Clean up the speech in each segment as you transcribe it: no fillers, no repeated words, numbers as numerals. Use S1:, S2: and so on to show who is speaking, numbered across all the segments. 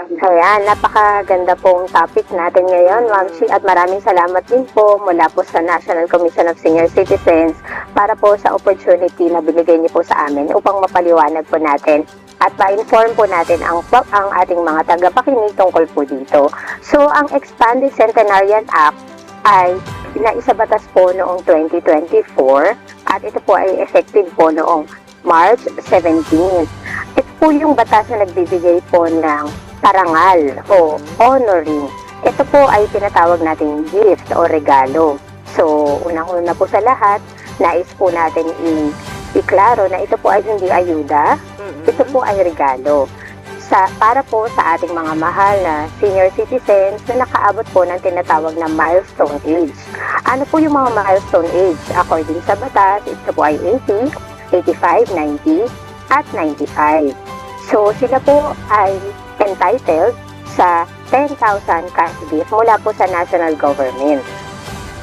S1: Ayan, napakaganda pong topic natin ngayon, Ma'am Shi, at maraming salamat din po mula po sa National Commission of Senior Citizens para po sa opportunity na binigay niyo po sa amin upang mapaliwanag po natin at ma-inform po natin ang ating mga tagapakinig tungkol po dito. So, ang Expanded Centenarian Act ay naisabatas po noong 2024 at ito po ay effective po noong March 17. Ito po yung batas na nagbibigay po ng parangal o honoring. Ito po ay tinatawag nating gift o regalo. So, unang-una po sa lahat, nais po natin iklaro na ito po ay hindi ayuda, ito po ay regalo. Para po sa ating mga mahal na senior citizens na nakaabot po ng tinatawag na milestone age. Ano po yung mga milestone age? According sa batas, ito po ay 80, 85, 90, at 95. So, sila po ay entitled sa 10,000 cash gift mula po sa national government.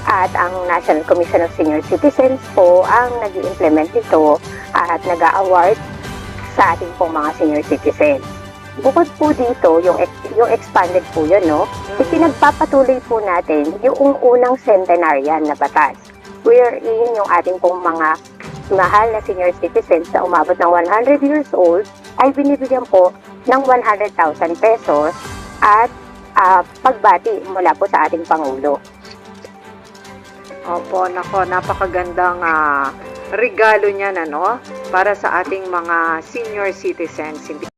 S1: At ang National Commission of Senior Citizens po ang nag-i-implement nito at nag-a-award sa ating pong mga senior citizens. Bukod po dito, yung expanded po yun, no? Ipinagpapatuloy po natin yung unang centenarian na batas, wherein yung ating pong mga mahal na senior citizens na umabot ng 100 years old ay binibigyan po ng 100,000 pesos at pagbati mula po sa ating Pangulo.
S2: Opo, nako, napakagandang regalo niyan, ano, para sa ating mga senior citizens.